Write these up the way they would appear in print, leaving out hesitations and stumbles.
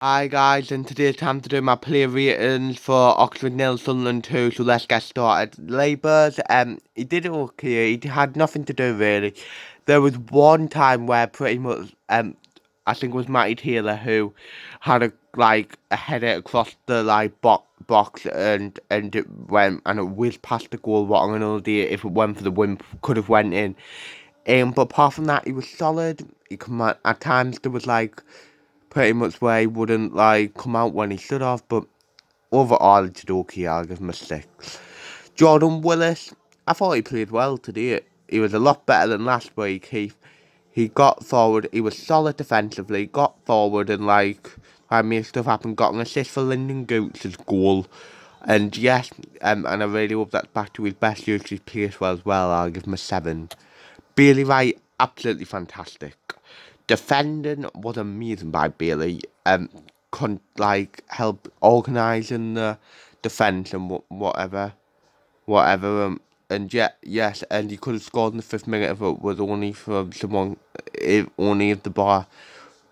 Hi guys, and today's time to do my player ratings for Oxford nil, Sunderland 2, so let's get started. Labour's, he did okay, he had nothing to do really. There was one time where pretty much, I think it was Matty Taylor who had a header across the box and it went and it whizzed past the goal. What an idea! If it went for the win, could have went in. But apart from that, he was solid. He at times there was pretty much where he wouldn't come out when he should have, but overall it's okay. I'll give him a 6. Jordan Willis, I thought he played well today. He was a lot better than last week. He got forward. He was solid defensively. Got forward and I made stuff happen. Got an assist for Lyndon Goots' goal. And yes, and I really hope that's back to his best use. He's played well as well. I'll give him a 7. Bailey Wright, absolutely fantastic. Defending was amazing by Bailey. Help organising the defence and whatever. And yet, yes, and he could have scored in the 5th minute if it was only for someone, if only if the bar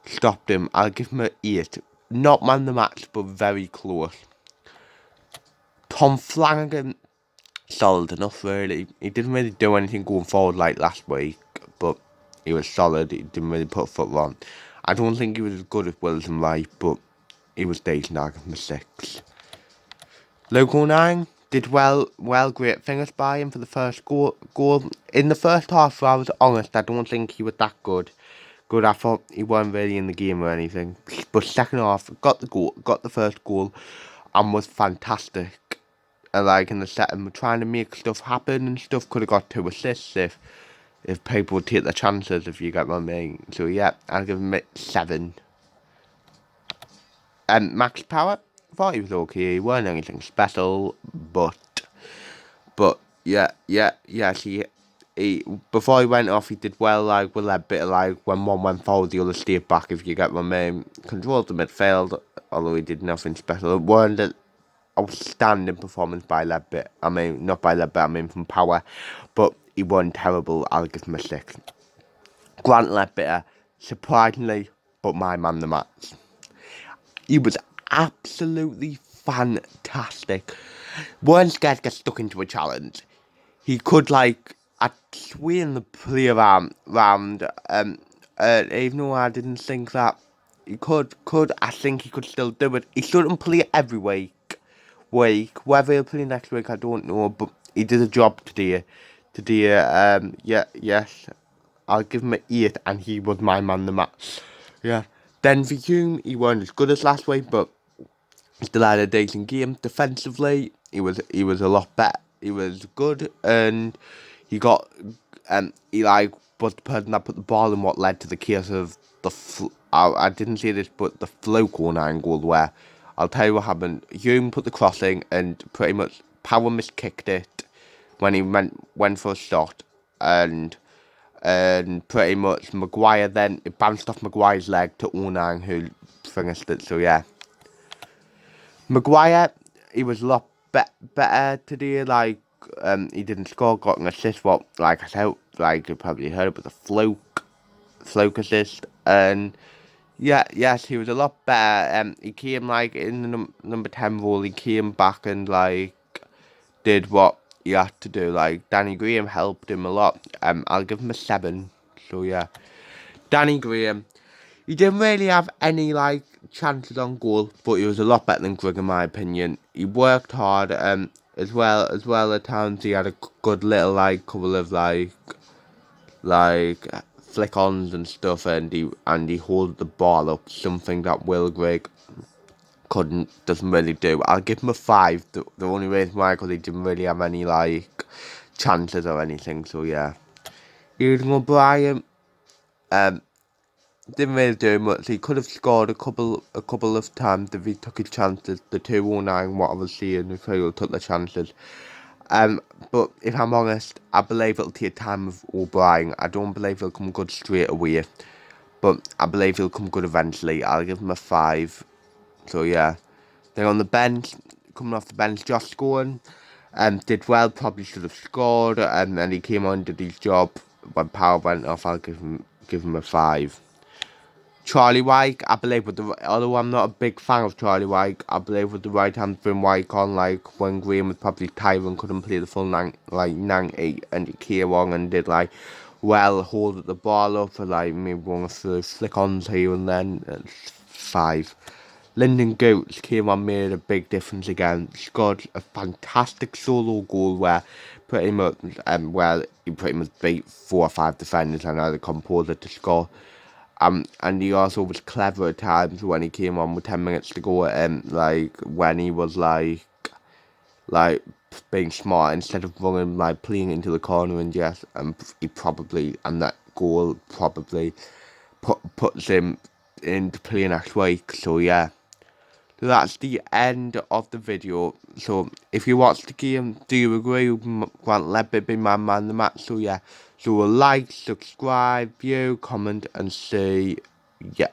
stopped him. I'll give him an 8. Not man the match, but very close. Tom Flanagan, solid enough really. He didn't really do anything going forward like last week, but he was solid. He didn't really put a foot wrong. I don't think he was as good as Willis and Wright, but he was decent. I give him a 6. Loco 9 did well, great fingers by him for the first goal. In the first half, if I was honest, I don't think he was that good. I thought he wasn't really in the game or anything. But second half, got the first goal, and was fantastic. In the second, trying to make stuff happen and stuff. Could have got 2 assists if people would take the chances, if you get what I mean. So yeah, I'll give him a 7. Max Power, thought he was okay. He wasn't anything special, but yeah, he before he went off, he did well. With that bit when one went forward, the other stayed back. If you get my main controlled the midfield, although he did nothing special. It wasn't an outstanding performance by Ledbetter. I mean, not by Ledbetter. I mean from Power, but he wasn't terrible. I'll give him a 6. Grant Ledbetter, surprisingly, but my man the match. He was absolutely fantastic. Weren't scared to get stuck into a challenge. He could swing the player round. Even though I didn't think that he could, I think he could still do it. He shouldn't play every week. Whether he'll play next week, I don't know. But he did a job today. Yes. I'll give him an 8, and he was my man the match. Yeah. Then for Hume, he wasn't as good as last week, but still had a decent game. Defensively, he was a lot better. He was good, and he got he was the person that put the ball in what led to the case of I didn't say this, but the Floco 9 goal where I'll tell you what happened. Hume put the crossing and pretty much Power miskicked it when he went for a shot, and pretty much Maguire then it bounced off Maguire's leg to Onang who finished it. So yeah. Maguire, he was a lot better today. He didn't score, got an assist. What, I said, you probably heard it, but the fluke assist. And yeah, yes, he was a lot better. He came in the number 10 role. He came back and did what he had to do. Danny Graham helped him a lot. I'll give him a 7. So yeah, Danny Graham. He didn't really have any chances on goal, but he was a lot better than Greg in my opinion. He worked hard, as well at times he had a good little couple of flick-ons and stuff, and he held the ball up, something that Will Grigg doesn't really do. I'll give him a 5. The only reason why, because he didn't really have any chances or anything. So yeah, Aidan O'Brien, didn't really do much. He could have scored a couple of times if he took his chances. The 209, what I was seeing, if he took the chances. But if I'm honest, I believe it'll take time with O'Brien. I don't believe he'll come good straight away, but I believe he'll come good eventually. I'll give him a 5. So yeah. Then on the bench, coming off the bench, Josh Scoren, did well. Probably should have scored, and then he came on, did his job. When Power went off, I'll give him a 5. Charlie White, I believe, with the, although I'm not a big fan of Charlie White, I believe with the right hand from White on, like, when Graham was probably tired and couldn't play the full 90, and he came on and did, like, well, hold the ball up for, like, maybe one or two flick-ons here and then. It's 5. Lyndon Goats came on, made a big difference again. Scored a fantastic solo goal where pretty much, he pretty much beat 4 or 5 defenders and had a composer to score. And he also was clever at times when he came on with 10 minutes to go, like, when he was, like, being smart instead of running, like, playing into the corner and just, he probably, and that goal probably puts him into play next week, so yeah. So that's the end of the video. So if you watched the game, do you agree with Grant Ledbetter being my man of the match? So yeah. So like, subscribe, view, comment, and say yeah.